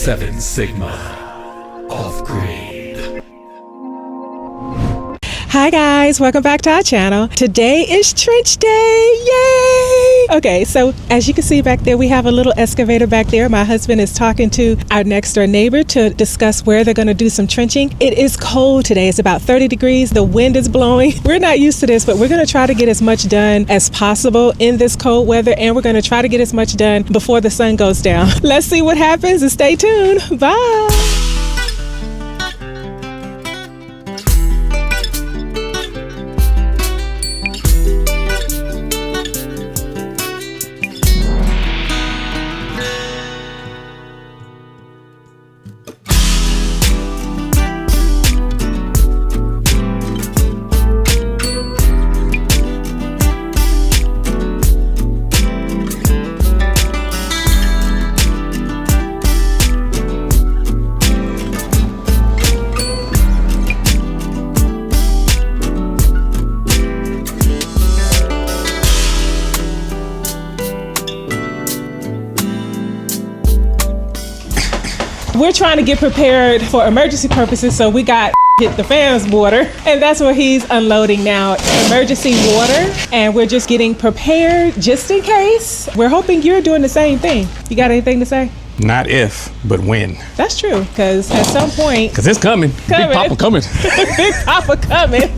7 Sigma Off-Grid. Hi guys, welcome back to our channel. Today is trench day, yay! Okay, so as you can see back there, we have a little excavator back there. My husband is talking to our next door neighbor to discuss where they're gonna do some trenching. It is cold today, it's about 30 degrees, the wind is blowing. We're not used to this, but we're gonna try to get as much done as possible in this cold weather, and we're gonna try to get as much done before the sun goes down. Let's see what happens and stay tuned, bye! We're trying to get prepared for emergency purposes, so we got hit the fans water, and that's what he's unloading now, emergency water, and we're just getting prepared just in case. We're hoping you're doing the same thing. You got anything to say? Not if, but when. That's true, because at some point... Because it's coming. Big Papa coming. Big Papa coming.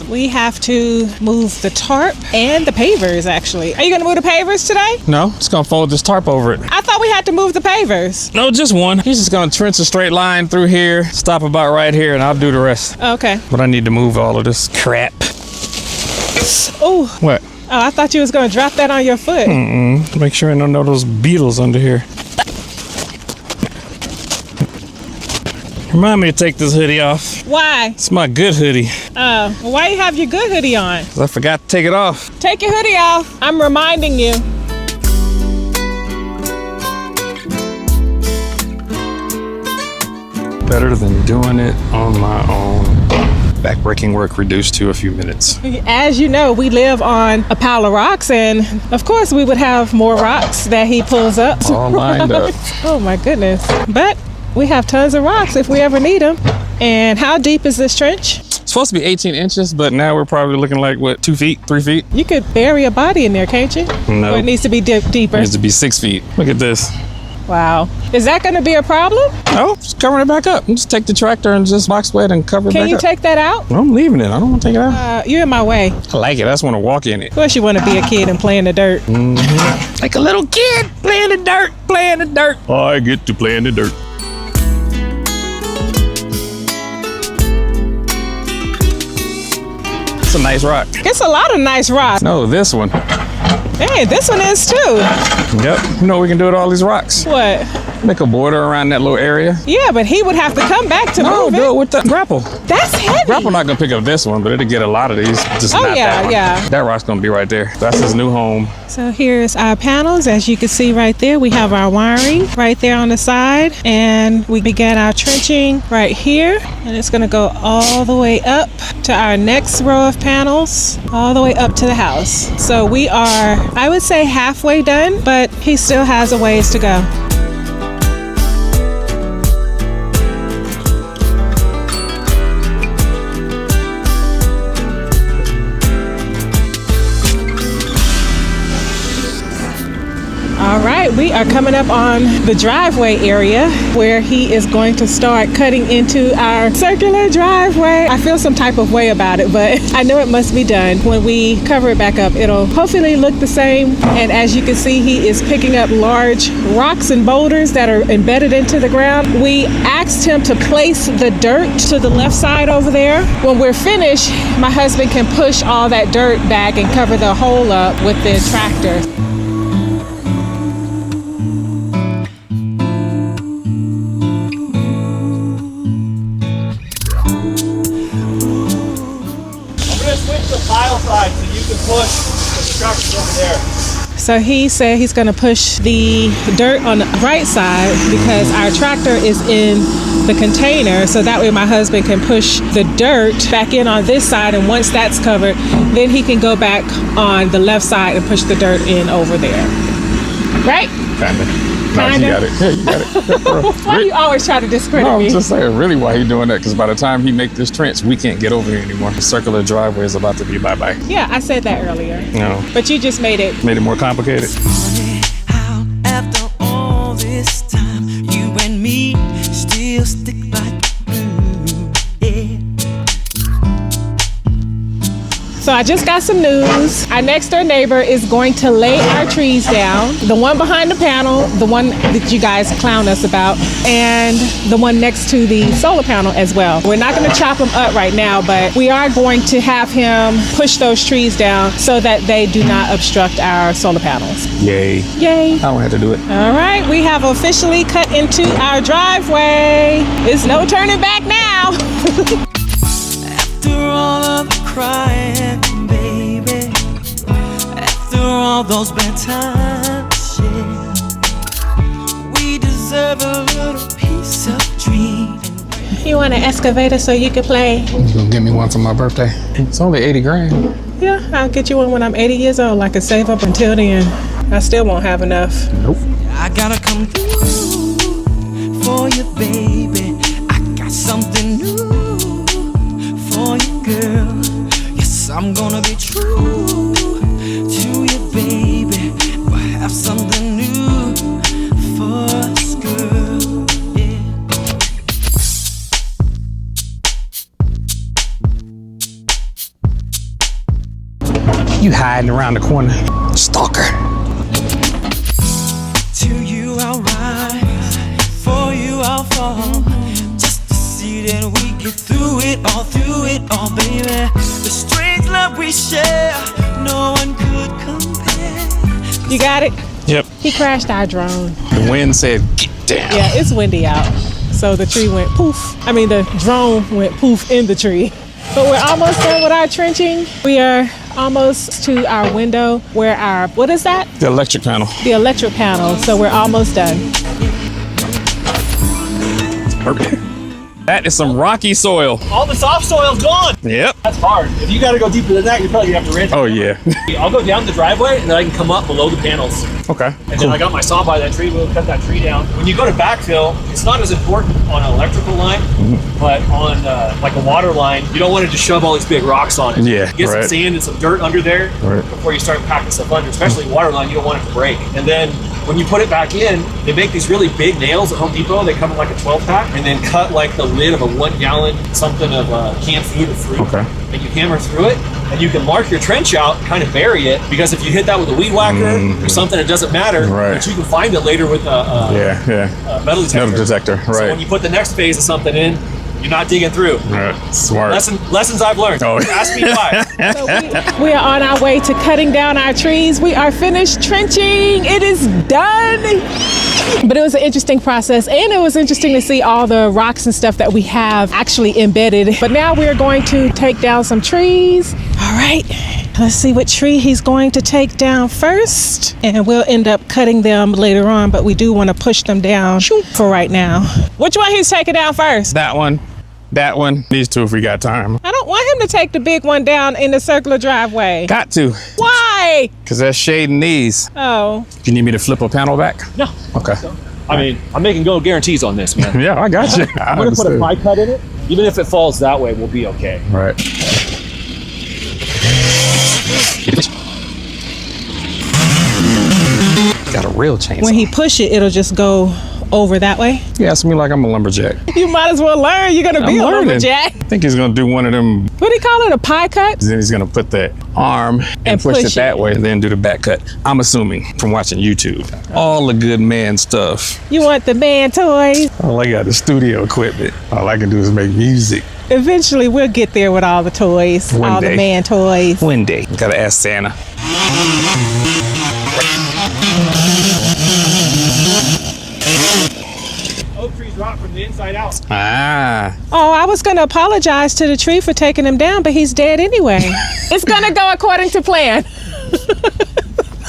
We have to move the tarp and the pavers, actually. Are you gonna move the pavers today? No, just gonna fold this tarp over it. I thought we had to move the pavers. No, just one. He's just gonna trench a straight line through here, stop about right here, and I'll do the rest. Okay. But I need to move all of this crap. Oh. What? Oh, I thought you was gonna drop that on your foot. Make sure I don't know those beetles under here. Remind me to take this hoodie off. Why? It's my good hoodie. Well, why you have your good hoodie on? 'Cause I forgot to take it off. Take your hoodie off. I'm reminding you. Better than doing it on my own. Backbreaking work reduced to a few minutes. As you know, we live on a pile of rocks, and of course we would have more rocks that he pulls up. All lined up. Oh my goodness. But we have tons of rocks if we ever need them. And how deep is this trench? It's supposed to be 18 inches, but now we're probably looking like, what, 2 feet, 3 feet? You could bury a body in there, can't you? No. Or it needs to be deeper? It needs to be 6 feet. Look at this. Wow. Is that going to be a problem? No, just covering it back up. Just take the tractor and just box wet and cover it back up. Can you take that out? No, I'm leaving it. I don't want to take it out. You're in my way. I like it. I just want to walk in it. Of course you want to be a kid and play in the dirt. Like a little kid, play in the dirt, play in the dirt. I get to play in the dirt. It's a nice rock. It's a lot of nice rocks. No, this one. Hey, this one is too. Yep. You know what we can do with all these rocks? What? Make a border around that little area. Yeah, but he would have to come back to move it. No, do it with the grapple. That's heavy. Grapple not gonna pick up this one, but it'll get a lot of these. Just not that one. Yeah. That rock's gonna be right there. That's his new home. So here's our panels. As you can see right there, we have our wiring right there on the side, and we began our trenching right here, and it's gonna go all the way up to our next row of panels, all the way up to the house. So we are, I would say, halfway done, but he still has a ways to go. All right, we are coming up on the driveway area where he is going to start cutting into our circular driveway. I feel some type of way about it, but I know it must be done. When we cover it back up, it'll hopefully look the same. And as you can see, he is picking up large rocks and boulders that are embedded into the ground. We asked him to place the dirt to the left side over there. When we're finished, my husband can push all that dirt back and cover the hole up with the tractor. Pile side so you can push the trucks over there. So he said he's going to push the dirt on the right side because our tractor is in the container, so that way my husband can push the dirt back in on this side, and once that's covered, then he can go back on the left side and push the dirt in over there. Right? Kinda. No, Kinda. you got it. Yeah, you got it. Yeah, bro. Why do you always try to discredit No, I'm me? just saying, really, why he doing that? Because by the time he make this trench, we can't get over here anymore. The circular driveway is about to be bye-bye. Yeah, I said that earlier. No, But you just made it. made it more complicated. Funny how after all this time, you and me still stick like glue. Yeah. So I just got some news. Our next door neighbor is going to lay our trees down. The one behind the panel, the one that you guys clown us about, and the one next to the solar panel as well. We're not going to chop them up right now, but we are going to have him push those trees down so that they do not obstruct our solar panels. Yay. Yay. I don't have to do it. All right, we have officially cut into our driveway. It's no turning back now. After all of the crying, baby, after all those bad times, yeah, we deserve a little piece of dream. You want an excavator so you can play? You gonna get me one for my birthday? It's only 80 grand. Yeah, I'll get you one when I'm 80 years old. I can save up until then. I still won't have enough. Nope. I gotta come through for you, baby. I got something new for you, girl. Yes, I'm gonna be true to you, baby. We'll have something new for us, girl. Yeah. You hiding around the corner. Stalker. To you I'll rise, for you I'll fall, just to see that we get through it all, baby. The strange love we share, no one could compare. You got it? Yep. He crashed our drone. The wind said, get down. Yeah, it's windy out. So the tree went poof. I mean, the drone went poof in the tree. But we're almost done with our trenching. We are almost to our window where our, what is that? The electric panel. The electric panel. So we're almost done. Perfect. That is some rocky soil. All the soft soil's gone. Yep. That's hard. If you got to go deeper than that, you're probably gonna have to rinse. Oh, yeah. I'll go down the driveway and then I can come up below the panels. Okay. And then I got my saw by that tree. We'll cut that tree down. When you go to backfill, it's not as important on an electrical line, but on like a water line, you don't want to just shove all these big rocks on it. Yeah, Get some right. sand and some dirt under there Right. before you start packing stuff under. Especially water line, you don't want it to break. And then when you put it back in, they make these really big nails at Home Depot. They come in like a 12 pack, and then cut like the lid of a 1 gallon something of canned food or fruit. Okay. And you hammer through it, and you can mark your trench out, kind of bury it, because if you hit that with a weed whacker or something, it doesn't matter. Right. But you can find it later with a Yeah. metal detector. Metal detector, So right. when you put the next phase of something in, you're not digging through. Right. Smart. Lessons I've learned. Oh. Ask me why. So we are on our way to cutting down our trees. We are finished trenching. It is done. But it was an interesting process, and it was interesting to see all the rocks and stuff that we have actually embedded. But now we're going to take down some trees. All right, let's see what tree he's going to take down first, and we'll end up cutting them later on, but we do want to push them down for right now. Which one he's taking down first? That one. That one. These two if we got time. I don't want him to take the big one down in the circular driveway. Got to. Why? Because that's shading these. Oh. Do you need me to flip a panel back? No. Okay. I mean, I'm making no guarantees on this, man. Yeah, I got you. I'm going to put a pie cut in it. Even if it falls that way, we'll be okay. Right. Got a real chainsaw. When he push it, it'll just go over that way. You ask me like I'm a lumberjack. You might as well learn. You're gonna be a lumberjack. I think he's gonna do one of them. What do you call it? A pie cut? Then he's gonna put the arm and push it that way, and then do the back cut. I'm assuming from watching YouTube. All the good man stuff. You want the man toys? All I got is studio equipment. All I can do is make music. Eventually, we'll get there with all the toys, One all day. the man toys. One day. Gotta ask Santa. Oak trees rot from the inside out. Ah. Oh, I was gonna apologize to the tree for taking him down, but he's dead anyway. It's gonna go according to plan.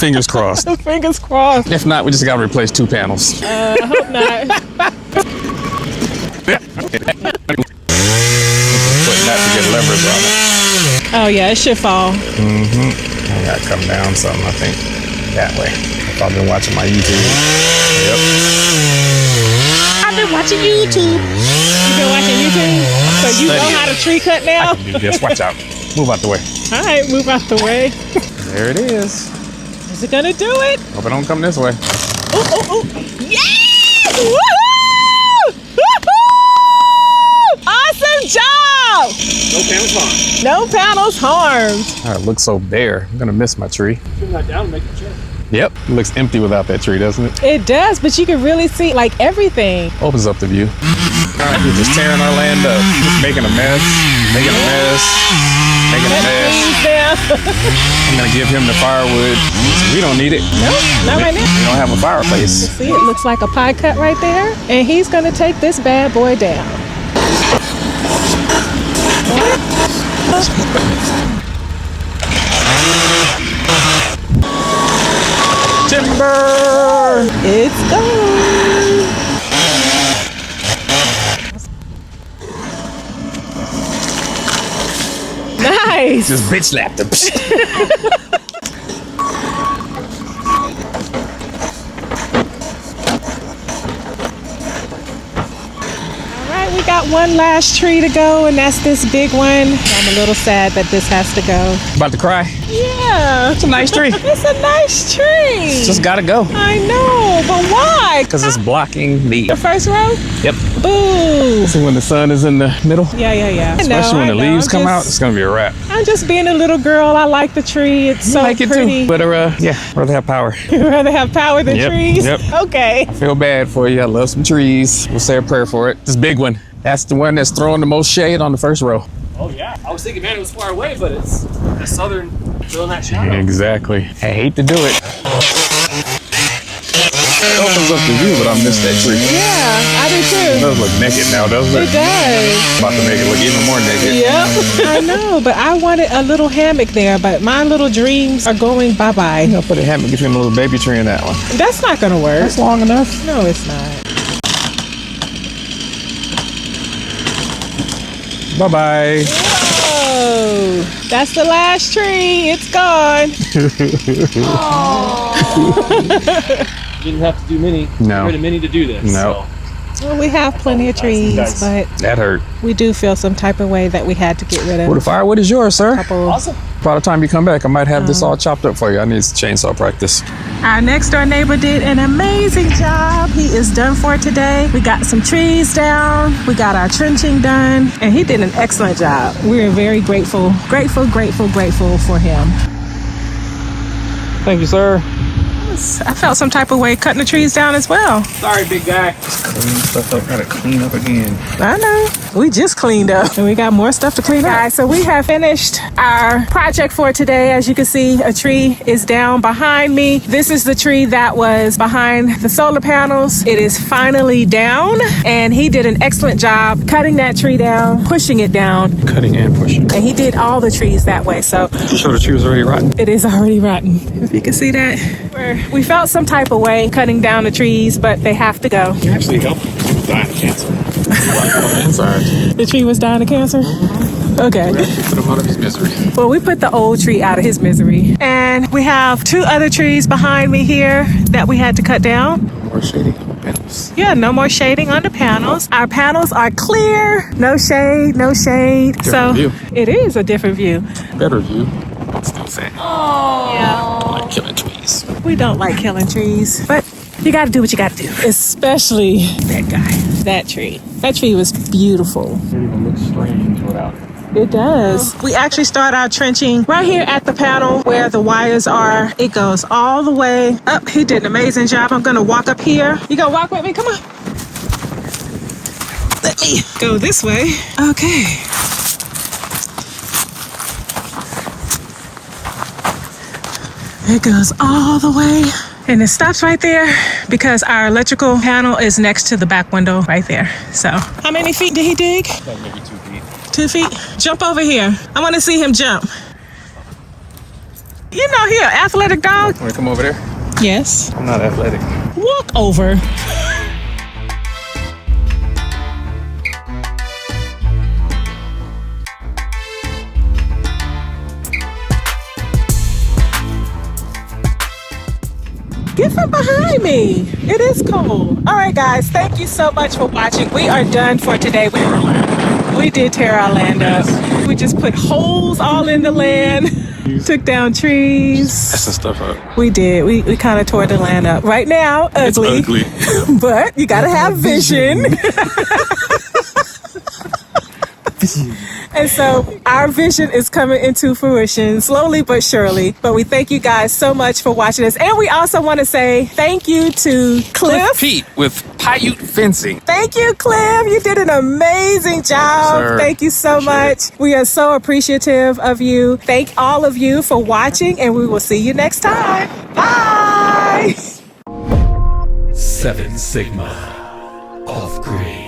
Fingers crossed. Fingers crossed. If not, we just gotta replace 2 panels. I hope not. Putting that to get leverage on it. Oh yeah, it should fall. I gotta come down some, I think. That way. I've been watching my YouTube. Yep. I've been watching YouTube. You've been watching YouTube? So you know how to tree cut now? I can do this. Watch out. Move out the way. All right, move out the way. There it is. Is it gonna do it? Hope it don't come this way. Oh. Yes! Woohoo! Woohoo! Awesome job! No panels harmed. No panels harmed. Oh, it looks so bare. I'm gonna miss my tree. Turn that down and make it check. Yep. It looks empty without that tree, doesn't it? It does, but you can really see like everything. Opens up the view. We're just tearing our land up. Just making a mess. Making a mess. Making a mess. I'm gonna give him the firewood. We don't need it. Nope, not right now. We don't have a fireplace. See, it looks like a pie cut right there. And he's gonna take this bad boy down. Timber! It's gone. Nice. Just bitch slapped him. We got one last tree to go, and that's this big one. I'm a little sad that this has to go. About to cry. Yeah. It's a nice tree. It's a nice tree. Just gotta go. I know, but why? Because it's blocking the first row? Yep. Boo. So when the sun is in the middle, Yeah. especially when the leaves come out, it's gonna be a wrap. I'm just being a little girl. I like the tree. It's so I like it pretty. too. But rather have power. You'd rather have power than Yep, trees? yep. Okay. Feel bad for you. I love some trees. We'll say a prayer for it. This big one. That's the one that's throwing the most shade on the first row. Oh yeah. I was thinking, man, it was far away, but it's the southern filling that shadow. Exactly. I hate to do it. It opens up the view, but I miss that tree. Yeah, I do It too. does look naked now, doesn't it? It does. About to make it look even more naked. Yep. I know, but I wanted a little hammock there, but my little dreams are going bye-bye. I'll put a hammock between a little baby tree and that one. That's not gonna work. That's long enough. No, it's not. Bye-bye. Whoa, that's the last tree. It's gone. You didn't have to do many. No. Get rid of many to do this. No. Well, we have plenty of trees, Nice. but That hurt. we do feel some type of way that we had to get rid Well, the of firewood is yours, sir. a couple. Awesome. By the time you come back, I might have this all chopped up for you. I need chainsaw practice. Our next door neighbor did an amazing job. He is done for today. We got some trees down. We got our trenching done, and he did an excellent job. We are very grateful for him. Thank you, sir. I felt some type of way cutting the trees down as well. Sorry, big guy. Clean stuff up. Gotta clean up again. I know. We just cleaned up and we got more stuff to clean up. Guys, so we have finished our project for today. As you can see, a tree is down behind me. This is the tree that was behind the solar panels. It is finally down, and he did an excellent job cutting that tree down, pushing it down, Cutting and pushing. and he did all the trees that way. So You sure the tree was already rotten? it is already rotten. If you can see that. We felt some type of way cutting down the trees, but they have to go. You actually helped die of cancer. Inside. The tree was dying of cancer? Okay. Put him out of his misery. Well, we put the old tree out of his misery. And we have two other trees behind me here that we had to cut down. More shading panels. Yeah, no more shading on the panels. Our panels are clear. No shade, no shade. Different view. It is a different view. Better view. It's still sad. Yeah. I like killing trees. We don't like killing trees, but you gotta do what you gotta do. Especially that guy, that tree. That tree was beautiful. It even looks strange without it. It does. We actually start our trenching right here at the panel where the wires are. It goes all the way up. He did an amazing job. I'm gonna walk up here. You gonna walk with me? Come on. Let me go this way. Okay. It goes all the way. And it stops right there because our electrical panel is next to the back window right there. So, how many feet did he dig? Like maybe 2 feet. 2 feet? Jump over here. I want to see him jump. You know he an athletic dog. Want to come over there? Yes. I'm not athletic. Walk over. Get it from behind me. It is cool. All right, guys. Thank you so much for watching. We are done for today. We did tear our land up. We just put holes all in the land. Took down trees. That's the stuff up. We did. We kind of tore the land up. Right now, ugly. It's ugly. But you got to have vision. And so our vision is coming into fruition slowly but surely. But we thank you guys so much for watching us. And we also want to say thank you to Cliff Pete with Paiute Fencing. Thank you, Cliff. You did an amazing job. Sir, thank you so much. We are so appreciative of you. Thank all of you for watching, and we will see you next time. Bye. 7 Sigma. Off-grid.